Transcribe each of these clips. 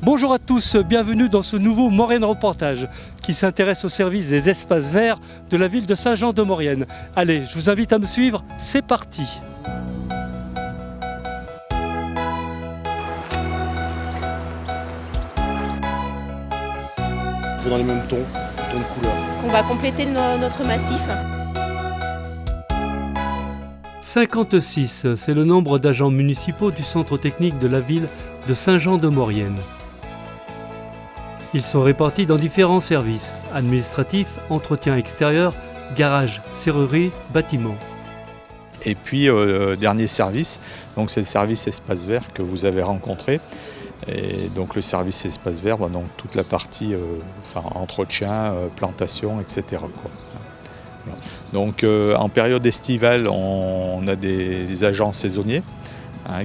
Bonjour à tous, bienvenue dans ce nouveau Maurienne Reportage qui s'intéresse au service des espaces verts de la ville de Saint-Jean-de-Maurienne. Allez, je vous invite à me suivre, c'est parti. Dans les mêmes tons de couleur. On va compléter notre massif. 56, c'est le nombre d'agents municipaux du centre technique de la ville de Saint-Jean-de-Maurienne. Ils sont répartis dans différents services, administratifs, entretien extérieur, garage, serrurerie, bâtiment. Et puis, dernier service, donc c'est le service espace vert que vous avez rencontré. Et donc le service espace vert, donc toute la partie entretien, plantation, etc. quoi. Voilà. Donc en période estivale, on a des agents saisonniers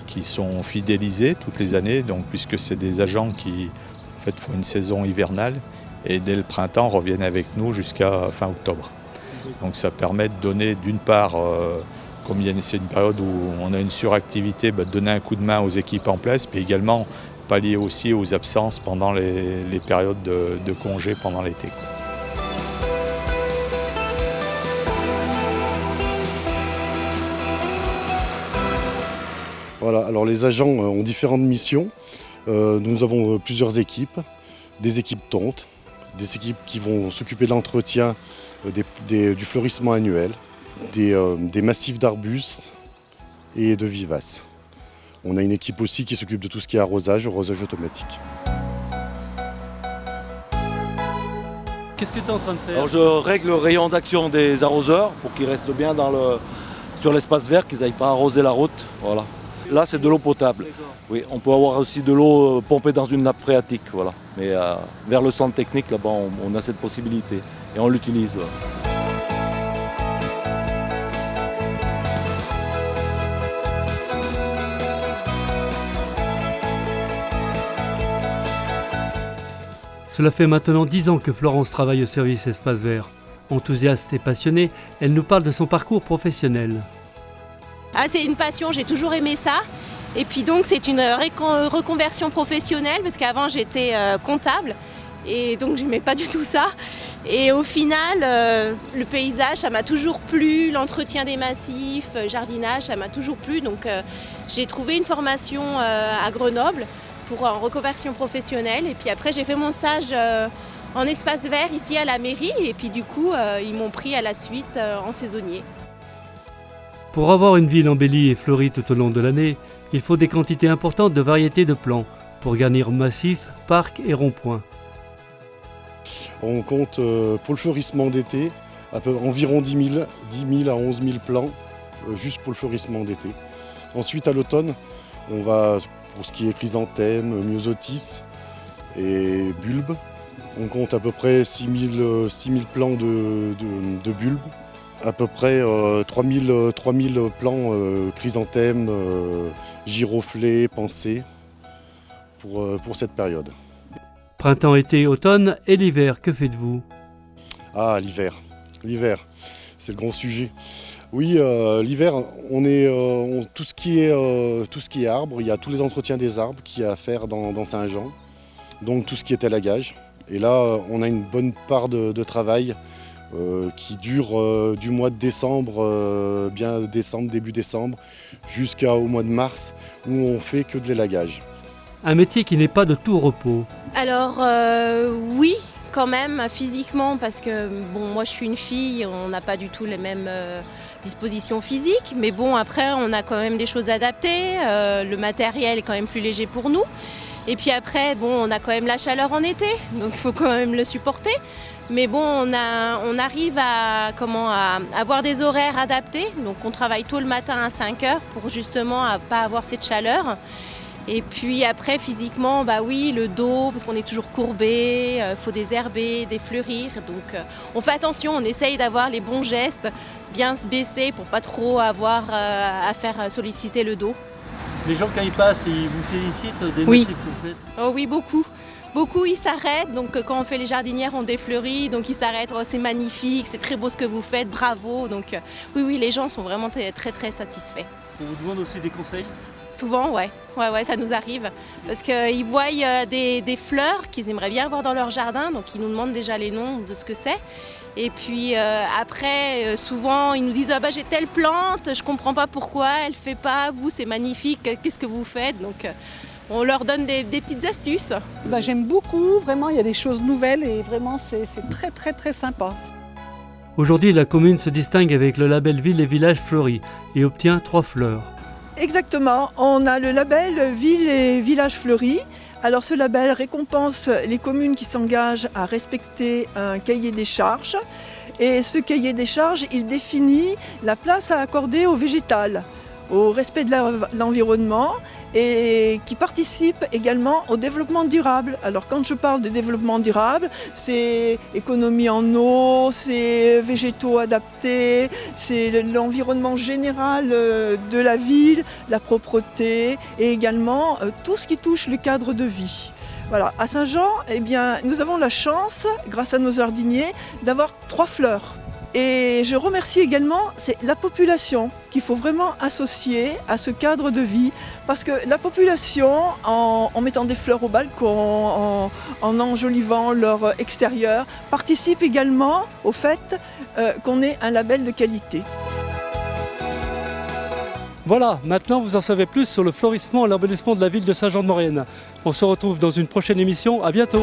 qui sont fidélisés toutes les années, donc, puisque c'est des agents qui font une saison hivernale et dès le printemps reviennent avec nous jusqu'à fin octobre. Donc ça permet de donner d'une part, comme c'est une période où on a une suractivité, de donner un coup de main aux équipes en place, puis également pallier aussi aux absences pendant les périodes de congés pendant l'été. Voilà, alors les agents ont différentes missions. Nous avons plusieurs équipes, des équipes tontes, des équipes qui vont s'occuper de l'entretien du fleurissement annuel, des massifs d'arbustes et de vivaces. On a une équipe aussi qui s'occupe de tout ce qui est arrosage automatique. Qu'est-ce que tu es en train de faire? Alors je règle le rayon d'action des arroseurs pour qu'ils restent bien sur l'espace vert, qu'ils n'aillent pas arroser la route. Voilà. Là c'est de l'eau potable. Oui, on peut avoir aussi de l'eau pompée dans une nappe phréatique. Voilà. Mais vers le centre technique, là-bas, on a cette possibilité et on l'utilise. Cela fait maintenant 10 ans que Florence travaille au service espace vert. Enthousiaste et passionnée, elle nous parle de son parcours professionnel. C'est une passion, j'ai toujours aimé ça. Et puis donc c'est une reconversion professionnelle parce qu'avant j'étais comptable et donc j'aimais pas du tout ça. Et au final, le paysage, ça m'a toujours plu, l'entretien des massifs, jardinage, ça m'a toujours plu. Donc j'ai trouvé une formation à Grenoble pour en reconversion professionnelle. Et puis après, j'ai fait mon stage en espace vert ici à la mairie. Et puis du coup, ils m'ont pris à la suite en saisonnier. Pour avoir une ville embellie et fleurie tout au long de l'année, il faut des quantités importantes de variétés de plants pour garnir massifs, parcs et ronds-points. On compte pour le fleurissement d'été environ 10 000 à 11 000 plants juste pour le fleurissement d'été. Ensuite à l'automne, on va pour ce qui est chrysanthème, myosotis et bulbes. On compte à peu près 6 000 plants de bulbes, à peu près 3 000 plants chrysanthèmes, giroflées, pensées pour cette période. Printemps, été, automne et l'hiver, que faites-vous? Ah, l'hiver, c'est le grand sujet. Oui, l'hiver, tout ce qui est arbre, il y a tous les entretiens des arbres qu'il y a à faire dans Saint-Jean, donc tout ce qui est élagage. Et là, on a une bonne part de travail qui dure du mois de décembre, début décembre, jusqu'au mois de mars, où on fait que de l'élagage. Un métier qui n'est pas de tout repos. Alors oui, quand même, physiquement, parce que moi je suis une fille, on n'a pas du tout les mêmes dispositions physiques, mais bon, après on a quand même des choses adaptées, le matériel est quand même plus léger pour nous. Et puis après, on a quand même la chaleur en été, donc il faut quand même le supporter. Mais bon, on arrive à avoir des horaires adaptés, donc on travaille tôt le matin à 5h pour justement pas avoir cette chaleur. Et puis après, physiquement, oui, le dos, parce qu'on est toujours courbé, faut désherber, défleurir. Donc on fait attention, on essaye d'avoir les bons gestes, bien se baisser pour pas trop avoir à faire solliciter le dos. Les gens, quand ils passent, ils vous félicitent des massifs que vous faites? Oh oui, beaucoup. Beaucoup, ils s'arrêtent. Donc quand on fait les jardinières, on défleurit. Donc ils s'arrêtent. Oh, c'est magnifique, c'est très beau ce que vous faites, bravo. Donc oui, les gens sont vraiment très, très, très satisfaits. On vous demande aussi des conseils? Souvent, ouais, ça nous arrive. Parce qu'ils voient des fleurs qu'ils aimeraient bien avoir dans leur jardin, donc ils nous demandent déjà les noms de ce que c'est. Et puis après, souvent, ils nous disent « Ah bah j'ai telle plante, je comprends pas pourquoi, elle fait pas, vous c'est magnifique, qu'est-ce que vous faites ?» Donc on leur donne des petites astuces. Bah, j'aime beaucoup, vraiment, il y a des choses nouvelles et vraiment c'est très très très sympa. Aujourd'hui, la commune se distingue avec le label Ville et Village Fleuris et obtient 3 fleurs. Exactement, on a le label Ville et Village Fleuris. Alors ce label récompense les communes qui s'engagent à respecter un cahier des charges. Et ce cahier des charges, il définit la place à accorder au végétal, au respect de l'environnement et qui participe également au développement durable. Alors quand je parle de développement durable, c'est économie en eau, c'est végétaux adaptés, c'est l'environnement général de la ville, la propreté et également tout ce qui touche le cadre de vie. Voilà, à Saint-Jean, eh bien, nous avons la chance, grâce à nos jardiniers, d'avoir 3 fleurs. Et je remercie également la population qu'il faut vraiment associer à ce cadre de vie. Parce que la population, en mettant des fleurs au balcon, en enjolivant leur extérieur, participe également au fait qu'on ait un label de qualité. Voilà, maintenant vous en savez plus sur le fleurissement et l'embellissement de la ville de Saint-Jean-de-Maurienne. On se retrouve dans une prochaine émission, à bientôt.